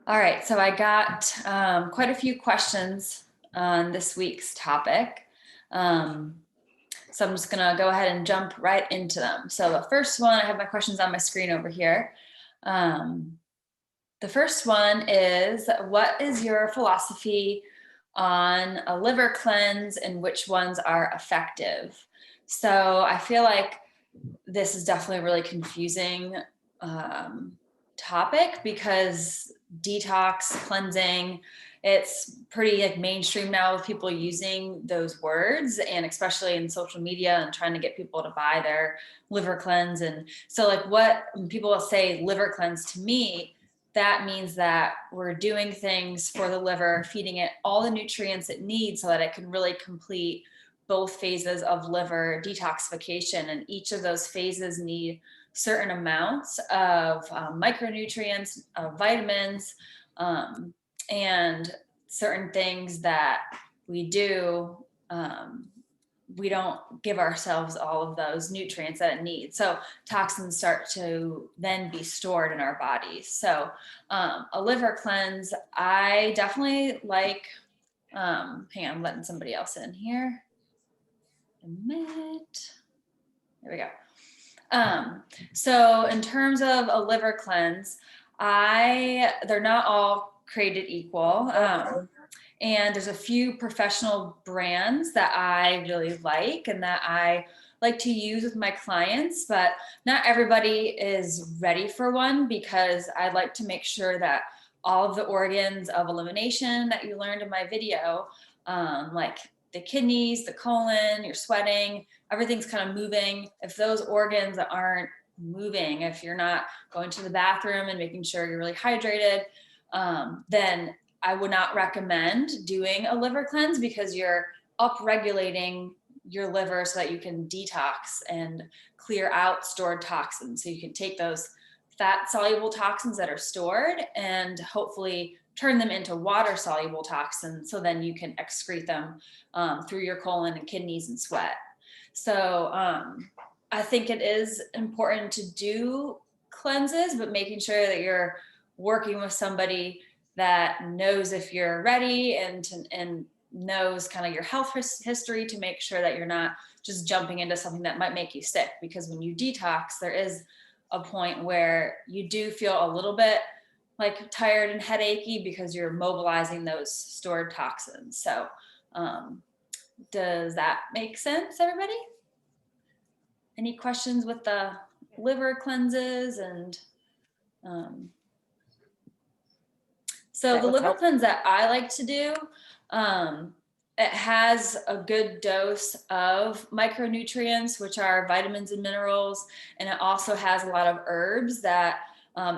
All right, so I got quite a few questions on this week's topic. Um, so I'm just gonna go ahead and jump right into them. So the first one, I have my questions on my screen over here. Um, the first one is, what is your philosophy on a liver cleanse and which ones are effective? So I feel like this is definitely a really confusing topic because detox cleansing, it's pretty like mainstream now with people using those words, and especially in social media and trying to get people to buy their liver cleanse. And so like when people say liver cleanse, to me that means that we're doing things for the liver, feeding it all the nutrients it needs so that it can really complete both phases of liver detoxification. And each of those phases need certain amounts of micronutrients, vitamins, and certain things that we do. We don't give ourselves all of those nutrients that it needs. So toxins start to then be stored in our bodies. So a liver cleanse, I definitely like, hang on, I'm letting somebody else in here. A minute. There we go. So in terms of a liver cleanse, they're not all created equal. And there's a few professional brands that I really like and that I like to use with my clients, but not everybody is ready for one, because I'd like to make sure that all of the organs of elimination that you learned in my video, like the kidneys, the colon, your sweating, everything's kind of moving. If those organs aren't moving, if you're not going to the bathroom and making sure you're really hydrated, then I would not recommend doing a liver cleanse, because you're upregulating your liver so that you can detox and clear out stored toxins. So you can take those fat soluble toxins that are stored and hopefully turn them into water soluble toxins, so then you can excrete them through your colon and kidneys and sweat. So I think it is important to do cleanses, but making sure that you're working with somebody that knows if you're ready and knows kind of your health history, to make sure that you're not just jumping into something that might make you sick. Because when you detox, there is a point where you do feel a little bit like tired and headachy because you're mobilizing those stored toxins. So does that make sense, everybody? Any questions with the liver cleanses? And so the liver cleanse that I like to do, it has a good dose of micronutrients, which are vitamins and minerals, and it also has a lot of herbs that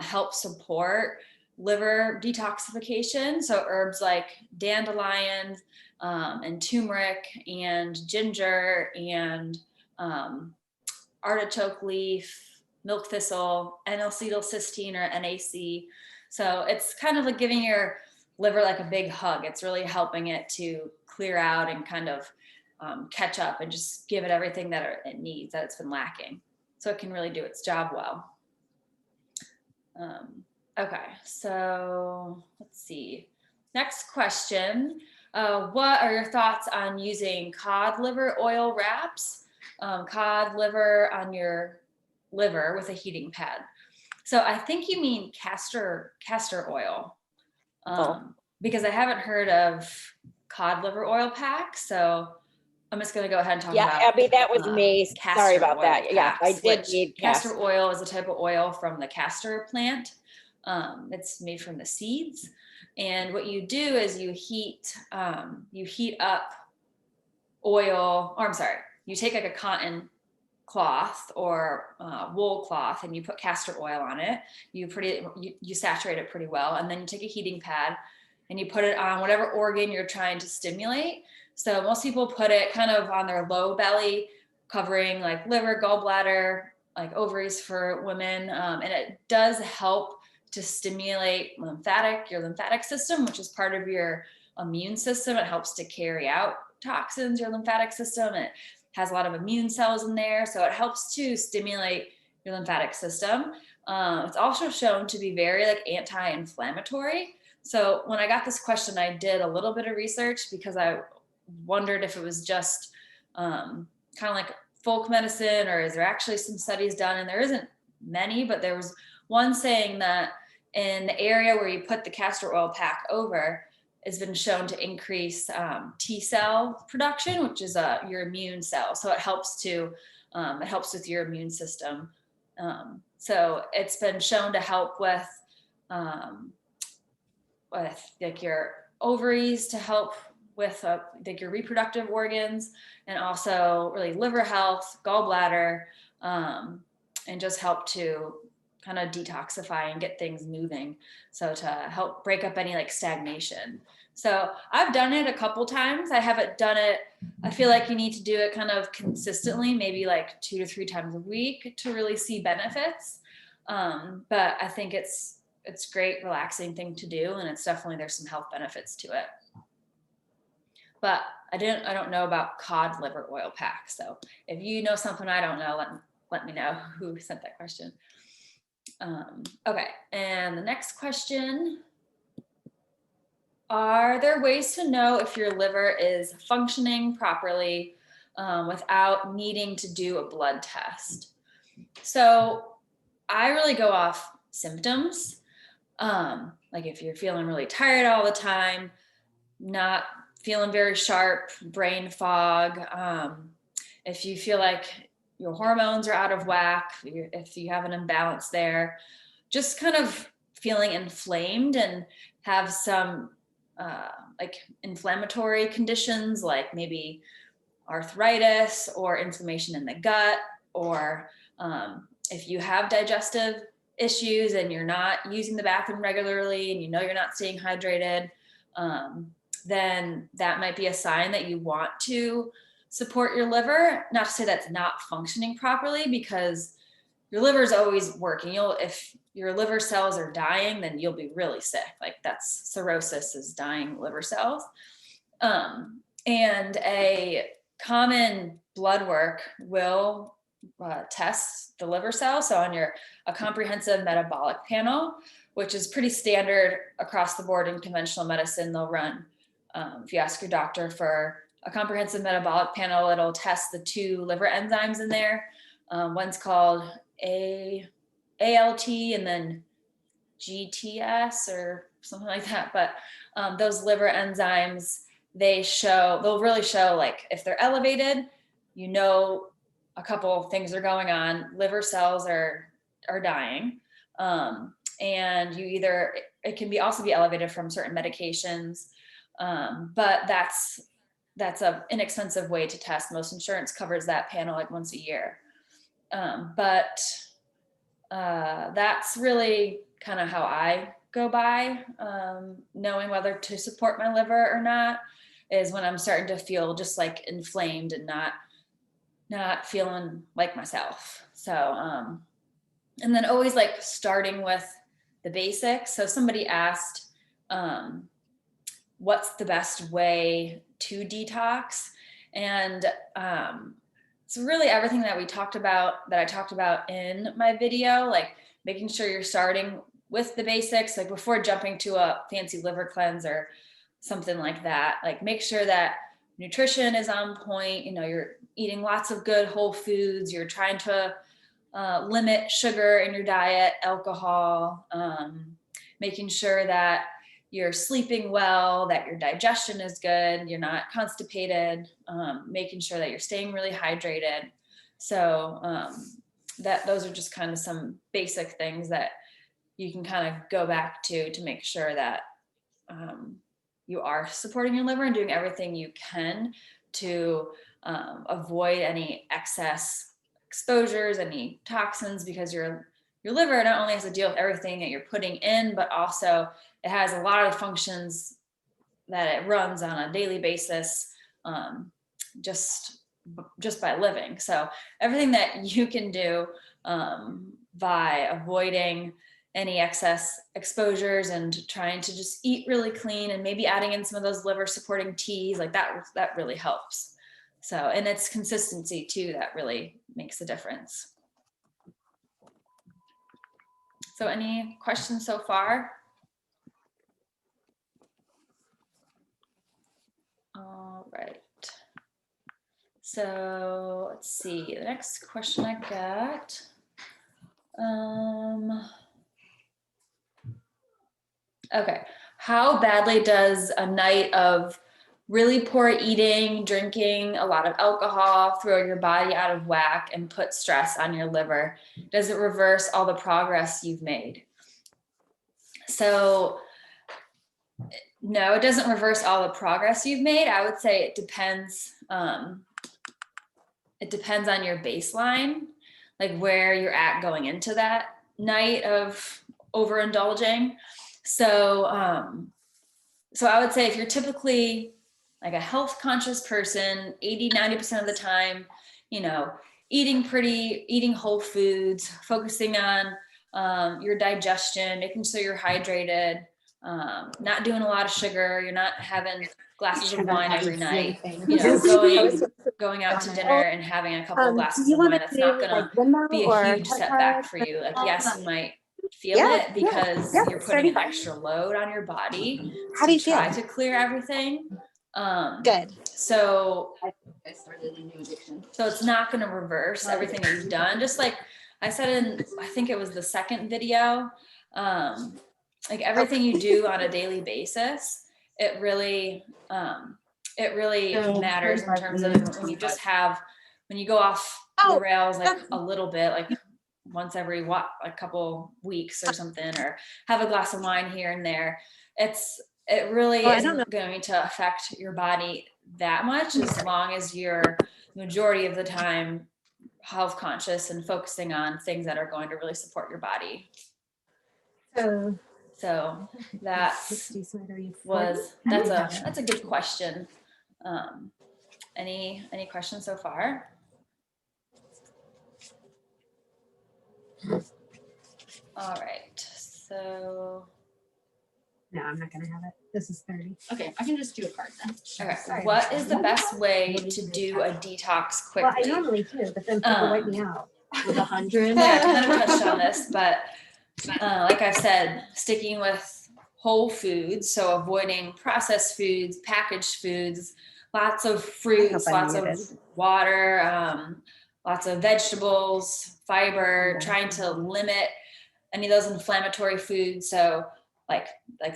help support liver detoxification. So herbs like dandelion and turmeric and ginger and artichoke leaf, milk thistle, N-acetylcysteine or NAC. So it's kind of like giving your liver like a big hug. It's really helping it to clear out and kind of catch up and just give it everything that it needs, that it's been lacking. So it can really do its job well. Okay, so let's see. Next question. What are your thoughts on using cod liver oil wraps? Cod liver on your liver with a heating pad. So I think you mean castor oil, because I haven't heard of cod liver oil packs. So I'm just going to go ahead and talk about. Yeah, Abby, that was me. Sorry about that. Yeah, I did need castor oil. Is a type of oil from the castor plant. It's made from the seeds, and what you do is you heat up oil. Or I'm sorry, you take like a cotton cloth or wool cloth and you put castor oil on it. You saturate it pretty well, and then you take a heating pad and you put it on whatever organ you're trying to stimulate. So most people put it kind of on their low belly, covering like liver, gallbladder, like ovaries for women, and it does help to stimulate your lymphatic system, which is part of your immune system. It helps to carry out toxins, your lymphatic system. It has a lot of immune cells in there, so it helps to stimulate your lymphatic system. It's also shown to be very like anti-inflammatory. So when I got this question, I did a little bit of research because I wondered if it was just kind of like folk medicine, or is there actually some studies done? And there isn't many, but there was one saying that in the area where you put the castor oil pack over, has been shown to increase T cell production, which is your immune cell. So it helps with your immune system. So it's been shown to help with like your ovaries, to help with like your reproductive organs, and also really liver health, gallbladder, and just help to kind of detoxify and get things moving. So to help break up any like stagnation. So I've done it a couple times. I haven't done it. I feel like you need to do it kind of consistently, maybe like 2 to 3 times a week to really see benefits. But I think it's great, relaxing thing to do. And it's definitely, there's some health benefits to it. But I don't know about cod liver oil pack. So if you know something I don't know, let me know who sent that question. Okay, and the next question. Are there ways to know if your liver is functioning properly without needing to do a blood test? So I really go off symptoms. Like if you're feeling really tired all the time, not feeling very sharp, brain fog, if you feel like your hormones are out of whack, if you have an imbalance there, just kind of feeling inflamed and have some like inflammatory conditions, like maybe arthritis or inflammation in the gut, or if you have digestive issues and you're not using the bathroom regularly and you know you're not staying hydrated, then that might be a sign that you want to support your liver. Not to say that's not functioning properly, because your liver is always working. If your liver cells are dying, then you'll be really sick. Like that's cirrhosis, is dying liver cells. And a common blood work will test the liver cell. So on a comprehensive metabolic panel, which is pretty standard across the board in conventional medicine, they'll run, if you ask your doctor for a comprehensive metabolic panel, it'll test the 2 liver enzymes in there. One's called ALT and then GTS or something like that. But those liver enzymes, they'll really show, like if they're elevated, you know a couple of things are going on. Liver cells are dying. And it can also be elevated from certain medications. But that's an inexpensive way to test. Most insurance covers that panel like once a year. But that's really kind of how I go by knowing whether to support my liver or not, is when I'm starting to feel just like inflamed and not feeling like myself. So, and then always like starting with the basics. So somebody asked, what's the best way to detox? And it's really everything that I talked about in my video, like making sure you're starting with the basics, like before jumping to a fancy liver cleanse or something like that. Like make sure that nutrition is on point, you're eating lots of good whole foods, you're trying to limit sugar in your diet, alcohol, making sure that you're sleeping well, that your digestion is good, you're not constipated, making sure that you're staying really hydrated. So those are just kind of some basic things that you can kind of go back to make sure that you are supporting your liver and doing everything you can to avoid any excess exposures, any toxins, because your liver not only has to deal with everything that you're putting in, but also it has a lot of functions that it runs on a daily basis, just by living. So everything that you can do by avoiding any excess exposures and trying to just eat really clean, and maybe adding in some of those liver supporting teas, like that really helps. So, and it's consistency too that really makes a difference. So any questions so far? All right. So let's see, the next question I got. Okay, how badly does a night of really poor eating, drinking, a lot of alcohol, throw your body out of whack and put stress on your liver? Does it reverse all the progress you've made? So no, it doesn't reverse all the progress you've made. I would say it depends. It depends on your baseline, like where you're at going into that night of overindulging. So, so I would say if you're typically like a health conscious person, 80-90% of the time, you know, eating whole foods, focusing on your digestion, making sure you're hydrated, not doing a lot of sugar, you're not having glasses of wine every night, you know, going out to dinner and having a couple of glasses of wine, that's not gonna be a huge setback for you. Like, yes, you might feel it because you're putting an extra load on your body to try to clear everything. Good. So it's not going to reverse everything that you've done. Just like I said in, I think it was the second video, like everything you do on a daily basis, it really matters in terms of when you just have, when you go off the rails like a little bit, like once every a couple weeks or something, or have a glass of wine here and there. It really isn't going to affect your body that much, as long as you're majority of the time health conscious and focusing on things that are going to really support your body. So that's a good question. Any questions so far? All right, so. No, I'm not gonna have it. This is 30. Okay, I can just do a card then. Okay, what is the best way to do a detox quickly? Well, I normally do, but then people wipe me out. With 100. Yeah, I kind of touched on this, but like I've said, sticking with whole foods, so avoiding processed foods, packaged foods, lots of fruits, lots of water, lots of vegetables, fiber, trying to limit any of those inflammatory foods. So like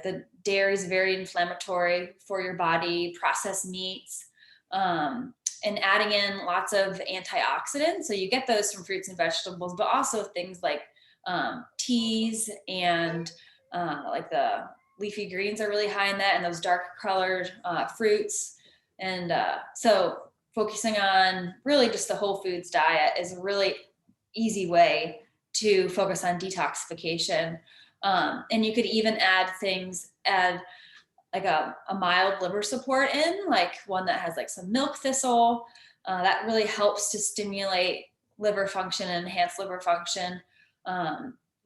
the dairy is very inflammatory for your body, processed meats, and adding in lots of antioxidants. So you get those from fruits and vegetables, but also things like teas and like the leafy greens are really high in that, and those dark colored fruits. And so focusing on really just the whole foods diet is a really easy way to focus on detoxification. And you could even add like a mild liver support in, like one that has like some milk thistle. That really helps to stimulate liver function and enhance liver function.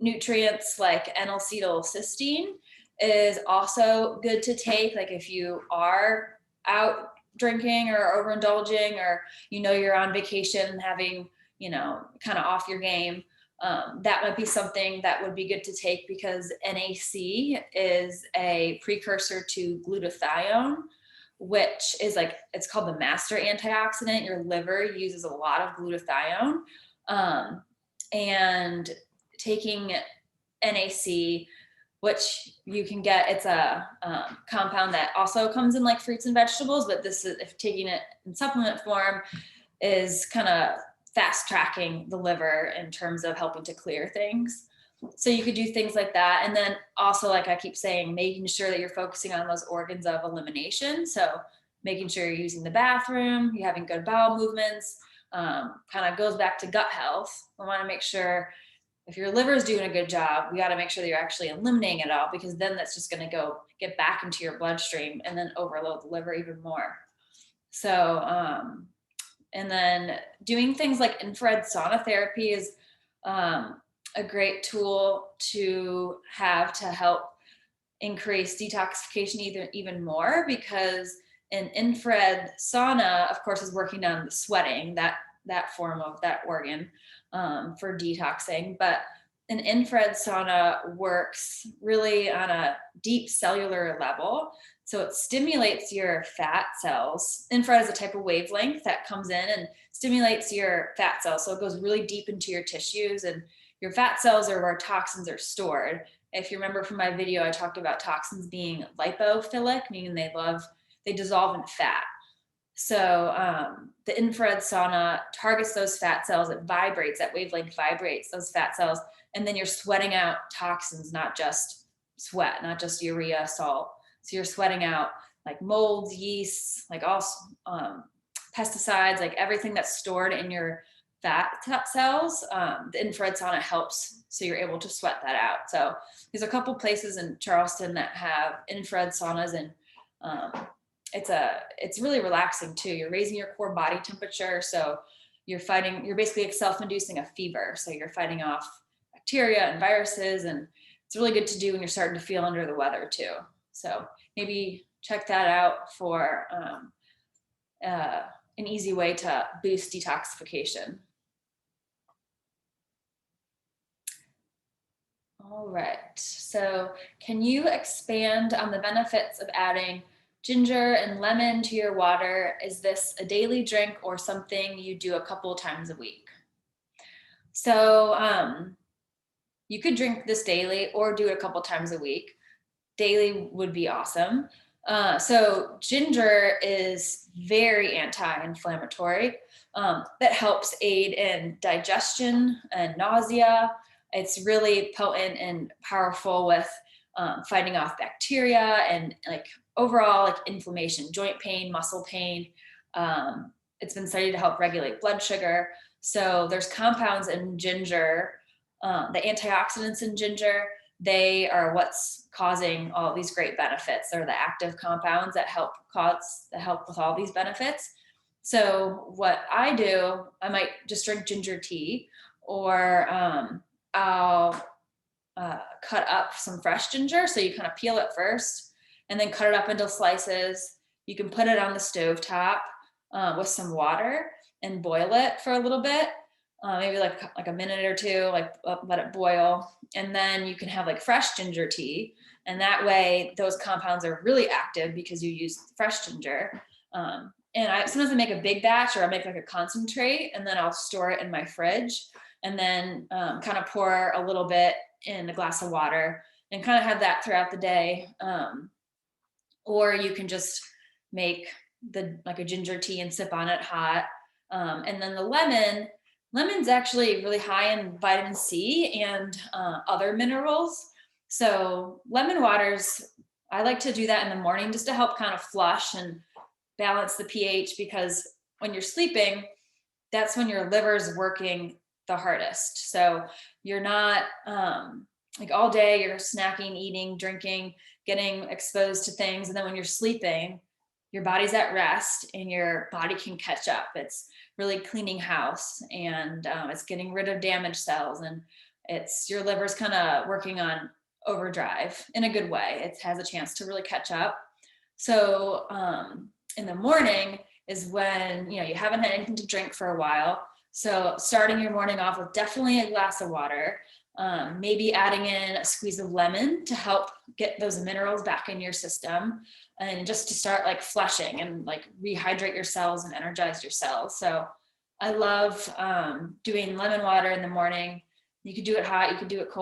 Nutrients like N-acetylcysteine is also good to take. Like if you are out drinking or overindulging, or you're on vacation and having, kind of off your game, that might be something that would be good to take, because NAC is a precursor to glutathione, which is it's called the master antioxidant. Your liver uses a lot of glutathione, and taking NAC, which you can get, it's a compound that also comes in like fruits and vegetables, but this is, if taking it in supplement form, is kind of fast tracking the liver in terms of helping to clear things. So you could do things like that. And then also, like I keep saying, making sure that you're focusing on those organs of elimination. So making sure you're using the bathroom, you're having good bowel movements, kind of goes back to gut health. We want to make sure if your liver is doing a good job, we got to make sure that you're actually eliminating it all, because then that's just going to get back into your bloodstream and then overload the liver even more. So, and then doing things like infrared sauna therapy is a great tool to have to help increase detoxification even more, because an infrared sauna, of course, is working on the sweating, that form of that organ, for detoxing. But an infrared sauna works really on a deep cellular level. So it stimulates your fat cells. Infrared is a type of wavelength that comes in and stimulates your fat cells. So it goes really deep into your tissues, and your fat cells are where toxins are stored. If you remember from my video, I talked about toxins being lipophilic, meaning they dissolve in fat. So the infrared sauna targets those fat cells. It vibrates, that wavelength vibrates those fat cells, and then you're sweating out toxins, not just sweat, not just urea, salt. So you're sweating out like molds, yeasts, like all pesticides, like everything that's stored in your fat cells. The infrared sauna helps, so you're able to sweat that out. So there's a couple places in Charleston that have infrared saunas, and it's really relaxing too. You're raising your core body temperature, so you're basically self-inducing a fever. So you're fighting off bacteria and viruses, and it's really good to do when you're starting to feel under the weather too. So maybe check that out for an easy way to boost detoxification. All right, so can you expand on the benefits of adding ginger and lemon to your water? Is this a daily drink or something you do a couple of times a week? So you could drink this daily or do it a couple of times a week. Daily would be awesome. So ginger is very anti-inflammatory. That helps aid in digestion and nausea. It's really potent and powerful with fighting off bacteria and like overall like inflammation, joint pain, muscle pain. It's been studied to help regulate blood sugar. So there's compounds in ginger, the antioxidants in ginger, they are what's causing all these great benefits. They're the active compounds that help with all these benefits. So what I do, I might just drink ginger tea, or I'll cut up some fresh ginger. So you kind of peel it first and then cut it up into slices. You can put it on the stovetop with some water and boil it for a little bit. Maybe like a minute or two, like let it boil. And then you can have like fresh ginger tea. And that way those compounds are really active because you use fresh ginger. And sometimes I make a big batch, or I make like a concentrate, and then I'll store it in my fridge, and then kind of pour a little bit in a glass of water and kind of have that throughout the day. Or you can just make like a ginger tea and sip on it hot. And then the lemon's actually really high in vitamin C and other minerals. So lemon waters, I like to do that in the morning just to help kind of flush and balance the pH, because when you're sleeping, that's when your liver is working the hardest. So you're not like all day you're snacking, eating, drinking, getting exposed to things. And then when you're sleeping, your body's at rest and your body can catch up. It's really cleaning house, and it's getting rid of damaged cells, and your liver's kind of working on overdrive in a good way. It has a chance to really catch up. So in the morning is when you haven't had anything to drink for a while. So starting your morning off with definitely a glass of water, maybe adding in a squeeze of lemon to help get those minerals back in your system, and just to start like flushing and like rehydrate your cells and energize your cells. So I love doing lemon water in the morning. You could do it hot, you could do it cold.